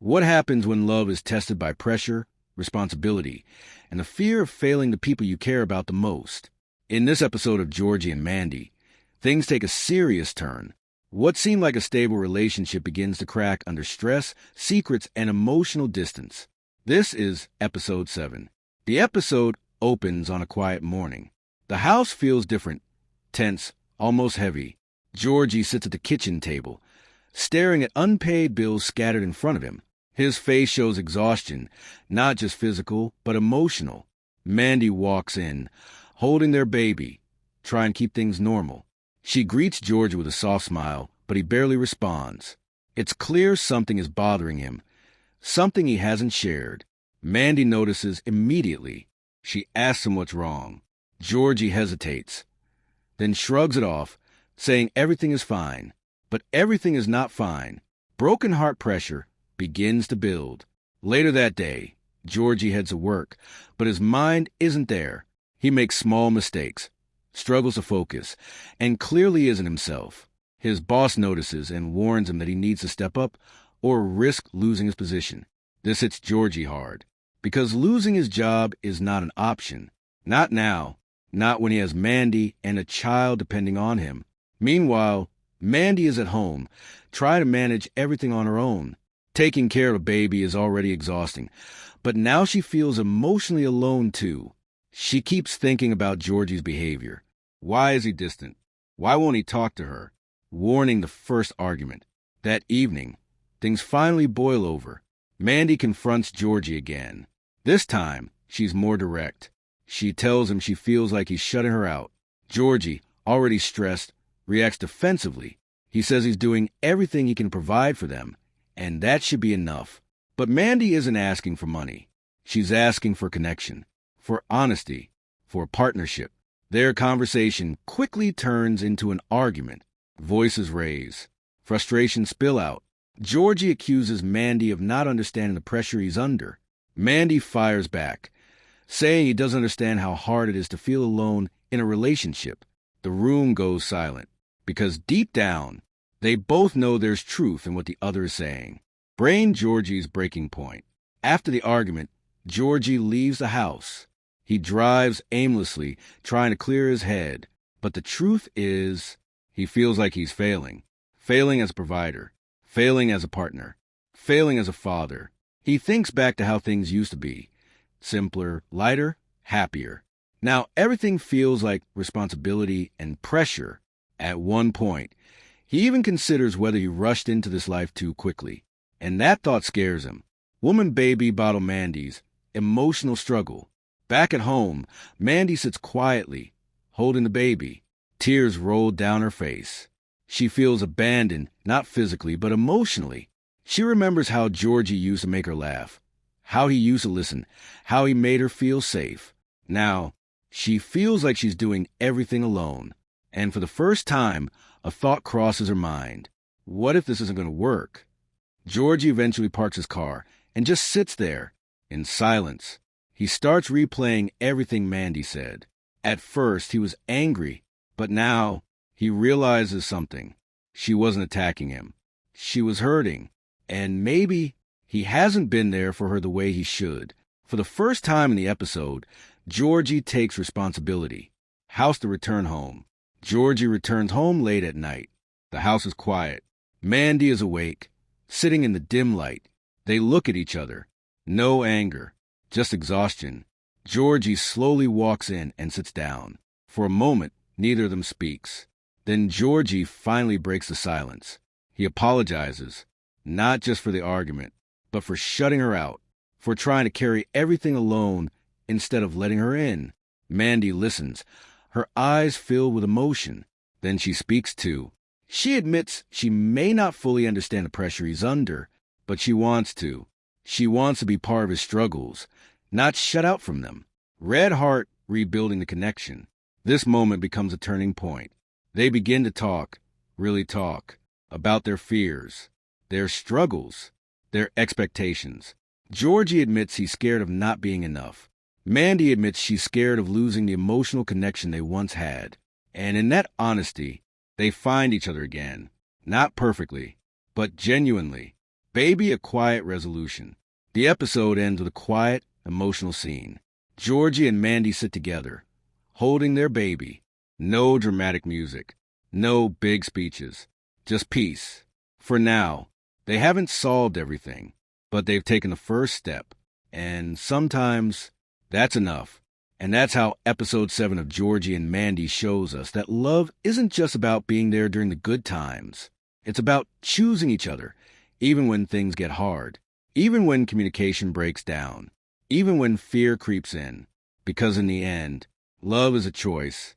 What happens when love is tested by pressure, responsibility, and the fear of failing the people you care about the most? In this episode of Georgie and Mandy, things take a serious turn. What seemed like a stable relationship begins to crack under stress, secrets, and emotional distance. This is Episode 7. The episode opens on a quiet morning. The house feels different, tense, almost heavy. Georgie sits at the kitchen table, staring at unpaid bills scattered in front of him. His face shows exhaustion, not just physical, but emotional. Mandy walks in, holding their baby, trying to keep things normal. She greets Georgie with a soft smile, but he barely responds. It's clear something is bothering him, something he hasn't shared. Mandy notices immediately. She asks him what's wrong. Georgie hesitates, then shrugs it off, saying everything is fine. But everything is not fine. Broken heart pressure begins to build. Later that day, Georgie heads to work, but his mind isn't there. He makes small mistakes, struggles to focus, and clearly isn't himself. His boss notices and warns him that he needs to step up or risk losing his position. This hits Georgie hard, because losing his job is not an option. Not now, not when he has Mandy and a child depending on him. Meanwhile, Mandy is at home, trying to manage everything on her own. Taking care of a baby is already exhausting, but now she feels emotionally alone too. She keeps thinking about Georgie's behavior. Why is he distant? Why won't he talk to her? Warning the first argument. That evening, things finally boil over. Mandy confronts Georgie again. This time, she's more direct. She tells him she feels like he's shutting her out. Georgie, already stressed, reacts defensively. He says he's doing everything he can provide for them, and that should be enough. But Mandy isn't asking for money. She's asking for connection, for honesty, for a partnership. Their conversation quickly turns into an argument. Voices raise. Frustrations spill out. Georgie accuses Mandy of not understanding the pressure he's under. Mandy fires back, saying he doesn't understand how hard it is to feel alone in a relationship. The room goes silent, because deep down, they both know there's truth in what the other is saying. Brain Georgie's breaking point. After the argument, Georgie leaves the house. He drives aimlessly, trying to clear his head. But the truth is, he feels like he's failing. Failing as a provider. Failing as a partner. Failing as a father. He thinks back to how things used to be. Simpler, lighter, happier. Now everything feels like responsibility and pressure. At one point, he even considers whether he rushed into this life too quickly. And that thought scares him. Woman baby bottle Mandy's emotional struggle. Back at home, Mandy sits quietly, holding the baby. Tears roll down her face. She feels abandoned, not physically, but emotionally. She remembers how Georgie used to make her laugh, how he used to listen, how he made her feel safe. Now, she feels like she's doing everything alone. And for the first time, a thought crosses her mind. What if this isn't going to work? Georgie eventually parks his car and just sits there, in silence. He starts replaying everything Mandy said. At first, he was angry, but now he realizes something. She wasn't attacking him. She was hurting, and maybe he hasn't been there for her the way he should. For the first time in the episode, Georgie takes responsibility. House to return home. Georgie returns home late at night. The house is quiet. Mandy is awake, sitting in the dim light. They look at each other. No anger, just exhaustion. Georgie slowly walks in and sits down. For a moment, neither of them speaks. Then Georgie finally breaks the silence. He apologizes, not just for the argument, but for shutting her out, for trying to carry everything alone instead of letting her in. Mandy listens, her eyes filled with emotion. Then she speaks too. She admits she may not fully understand the pressure he's under, but she wants to. She wants to be part of his struggles, not shut out from them. Red Heart rebuilding the connection. This moment becomes a turning point. They begin to talk, really talk, about their fears, their struggles, their expectations. Georgie admits he's scared of not being enough. Mandy admits she's scared of losing the emotional connection they once had. And in that honesty, they find each other again. Not perfectly, but genuinely. Baby, a quiet resolution. The episode ends with a quiet, emotional scene. Georgie and Mandy sit together, holding their baby. No dramatic music. No big speeches. Just peace. For now, they haven't solved everything, but they've taken the first step. And sometimes that's enough. And that's how episode 7 of Georgie and Mandy shows us that love isn't just about being there during the good times. It's about choosing each other, even when things get hard, even when communication breaks down, even when fear creeps in. Because in the end, love is a choice,